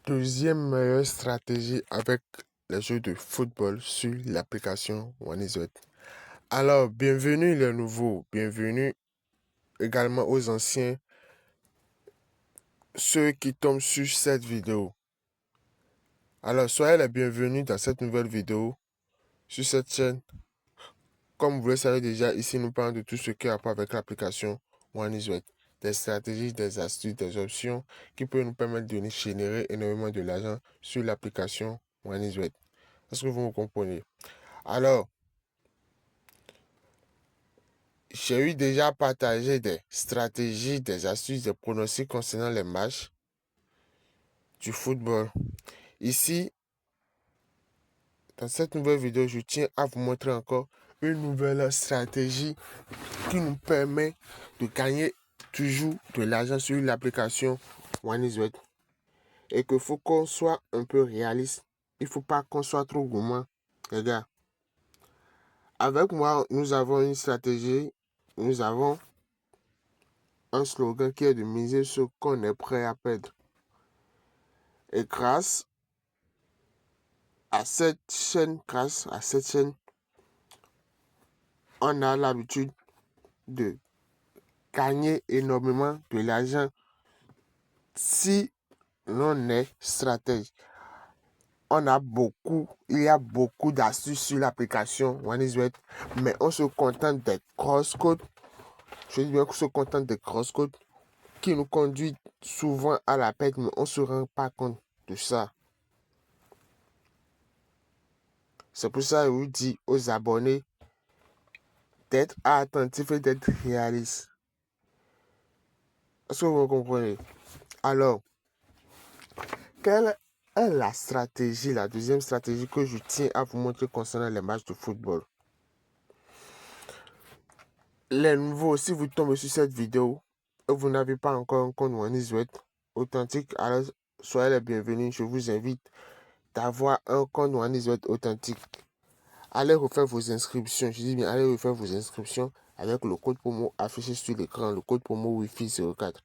Deuxième meilleure stratégie avec les jeux de football sur l'application OneIsWet. Alors, bienvenue les nouveaux, bienvenue également aux anciens, ceux qui tombent sur cette vidéo. Alors, soyez les bienvenus dans cette nouvelle vidéo sur cette chaîne. Comme vous le savez déjà, ici nous parlons de tout ce qui a rapport avec l'application OneIsWet. Des stratégies, des astuces, des options qui peuvent nous permettre de générer énormément de l'argent sur l'application OneIsWet. Est-ce que vous me comprenez? Alors, j'ai eu déjà partagé des stratégies, des astuces, des pronostics concernant les matchs du football. Ici, dans cette nouvelle vidéo, je tiens à vous montrer encore une nouvelle stratégie qui nous permet de gagner toujours de l'argent sur l'application OneIsWet. Et qu'il faut qu'on soit un peu réaliste. Il ne faut pas qu'on soit trop gourmand. Les gars, avec moi, nous avons une stratégie, nous avons un slogan qui est de miser sur ce qu'on est prêt à perdre. Et grâce à cette chaîne, on a l'habitude de gagner énormément de l'argent si l'on est stratège. Il y a beaucoup d'astuces sur l'application OneIsWet, mais on se contente des grosses codes. Je dis bien qu'on se contente des grosses codes qui nous conduisent souvent à la perte, mais on ne se rend pas compte de ça. C'est pour ça que je vous dis aux abonnés d'être attentifs et d'être réalistes. Est-ce que vous me comprenez? Alors, quelle est la stratégie, la deuxième stratégie que je tiens à vous montrer concernant les matchs de football? Les nouveaux, si vous tombez sur cette vidéo et vous n'avez pas encore un compte OneIsWet authentique, alors soyez les bienvenus. Je vous invite d'avoir un compte OneIsWet authentique. Allez refaire vos inscriptions. Je dis bien, allez refaire vos inscriptions avec le code promo affiché sur l'écran, le code promo Wi-Fi 04.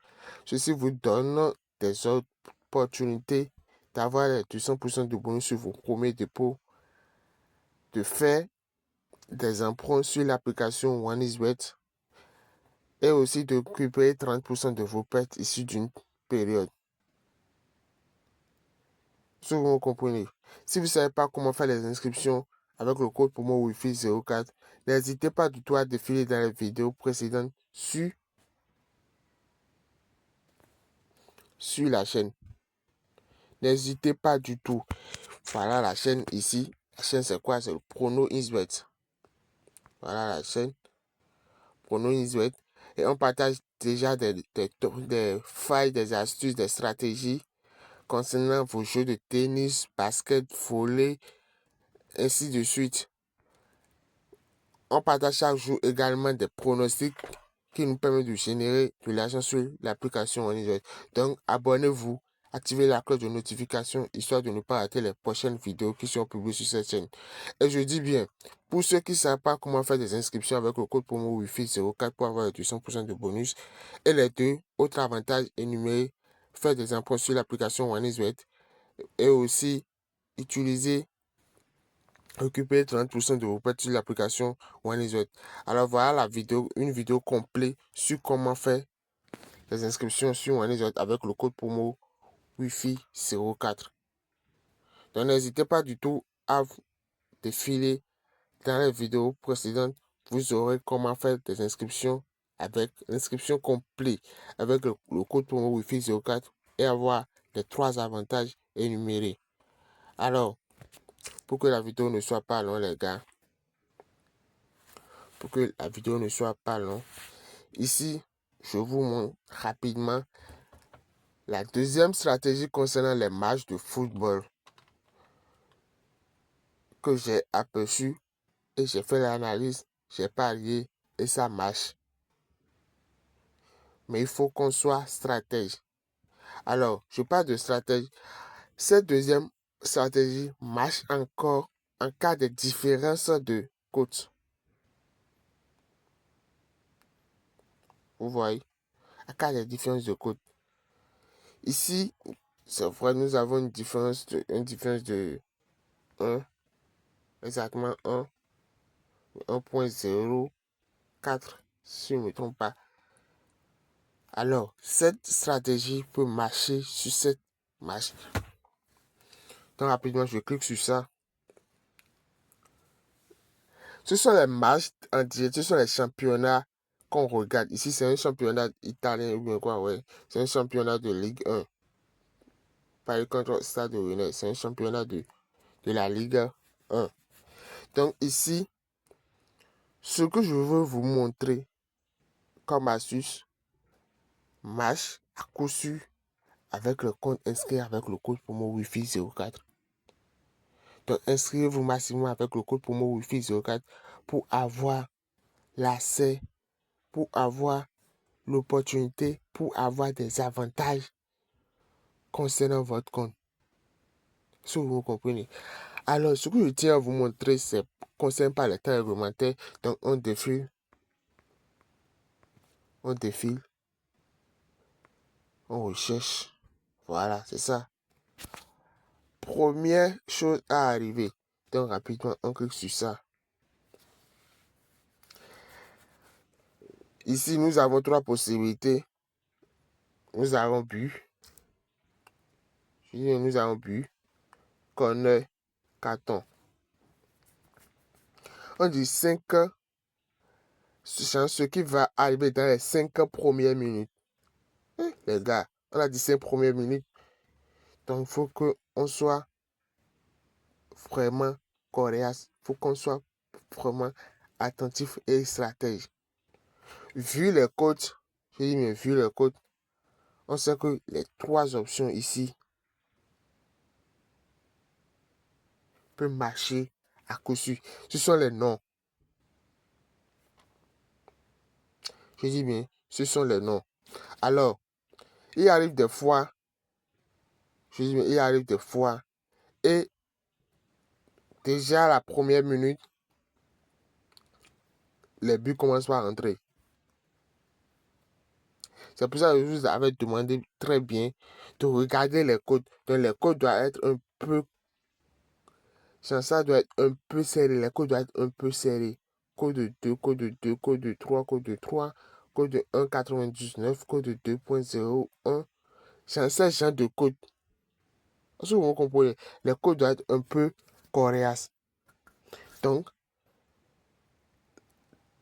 Ceci vous donne des opportunités d'avoir les 200% de bonus sur vos premiers dépôts, de faire des emprunts sur l'application OneIsWet et aussi de récupérer 30% de vos pertes issues d'une période. Si vous me comprenez. Si vous ne savez pas comment faire les inscriptions avec le code promo Wi-Fi 04, n'hésitez pas du tout à défiler dans les vidéos précédentes sur la chaîne. N'hésitez pas du tout. Voilà la chaîne ici. La chaîne c'est quoi? C'est le PronoIsWet. Voilà la chaîne PronoIsWet. Et on partage déjà des failles, des astuces, des stratégies concernant vos jeux de tennis, basket, volley, ainsi de suite. On partage chaque jour également des pronostics qui nous permettent de générer de l'argent sur l'application OneIsWet. Donc, abonnez-vous, activez la cloche de notification histoire de ne pas rater les prochaines vidéos qui seront publiées sur cette chaîne. Et je dis bien, pour ceux qui ne savent pas comment faire des inscriptions avec le code promo Wi-Fi 04 pour avoir les 200% de bonus et les deux autres avantages énumérés, faire des emprunts sur l'application OneIsWet et aussi utiliser récupérer 30% de vos pertes sur l'application OneIsWet. Alors voilà la vidéo, une vidéo complète sur comment faire les inscriptions sur OneIsWet avec le code promo Wi-Fi 04. Donc n'hésitez pas du tout à défiler dans les vidéos précédentes. Vous aurez comment faire des inscriptions avec l'inscription complète avec le code promo Wi-Fi 04 et avoir les trois avantages énumérés. Alors, pour que la vidéo ne soit pas longue, les gars, pour que la vidéo ne soit pas longue, ici, je vous montre rapidement la deuxième stratégie concernant les matchs de football que j'ai aperçu et j'ai fait l'analyse, j'ai parié et ça marche. Mais il faut qu'on soit stratège. Alors, je parle de stratégie. Cette deuxième stratégie marche encore en cas de différence de cotes. Vous voyez, en cas de différence de cotes. Ici, c'est vrai, nous avons une différence de 1, exactement 1.04, si je ne me trompe pas. Alors, cette stratégie peut marcher sur cette marche. Donc, rapidement, je clique sur ça. Ce sont les matchs en direct, ce sont les championnats qu'on regarde. Ici, c'est un championnat italien ou bien quoi, ouais. C'est un championnat de Ligue 1. Paris contre Stade Rennais, c'est un championnat de la Ligue 1. Donc ici, ce que je veux vous montrer comme astuce, marche à coup sûr avec le compte inscrit avec le code promo Wi-Fi 04. Donc inscrivez-vous massivement avec le code promo Wi-Fi 04 pour avoir l'accès, pour avoir l'opportunité, pour avoir des avantages concernant votre compte. Si vous comprenez. Alors, ce que je tiens à vous montrer, c'est concernant pas les temps réglementaires. Donc, on défile, on recherche. Voilà, c'est ça. Première chose à arriver. Donc, rapidement, on clique sur ça. Ici, nous avons 3 possibilités. Nous avons but. Nous avons but. Corner, carton. On dit 5 ce qui va arriver dans les 5 premières minutes. Les gars, on a dit 5 premières minutes. Donc, il faut qu'on soit vraiment coriace. Il faut qu'on soit vraiment attentif et stratège. Vu les codes, vu les codes, on sait que les 3 options ici peuvent marcher à coup sûr. Ce sont les noms. Je dis bien, ce sont les noms. Alors, il arrive des fois, et déjà la première minute, les buts commencent à rentrer. C'est pour ça que je vous avais demandé très bien de regarder les codes. Donc les codes doivent être un peu, ça doit être un peu serré. Les codes doivent être un peu serrés. Code de 2, code de 2, code de 3, code de 3, code de 1,99, code de 2.01. C'est ce genre de code. Si vous comprenez, les codes doivent être un peu coriaces. Donc,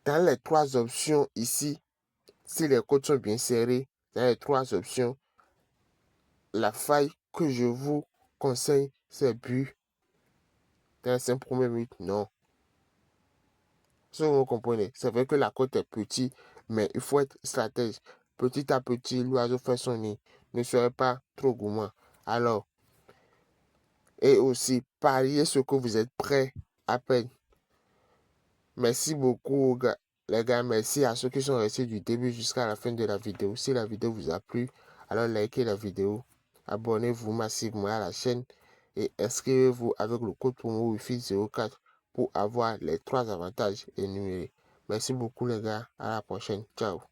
dans les 3 options ici, si les codes sont bien serrés, dans les 3 options, la faille que je vous conseille, c'est but dans les 5 premières minutes. Non. Si vous comprenez, c'est vrai que la côte est petite, mais il faut être stratège. Petit à petit, l'oiseau fait son nid. Ne soyez pas trop gourmand. Alors, et aussi, pariez ce que vous êtes prêt à perdre. Merci beaucoup, les gars. Merci à ceux qui sont restés du début jusqu'à la fin de la vidéo. Si la vidéo vous a plu, alors likez la vidéo. Abonnez-vous massivement à la chaîne et inscrivez-vous avec le code promo Wi-Fi 04 pour avoir les 3 avantages énumérés. Merci beaucoup les gars. À la prochaine. Ciao.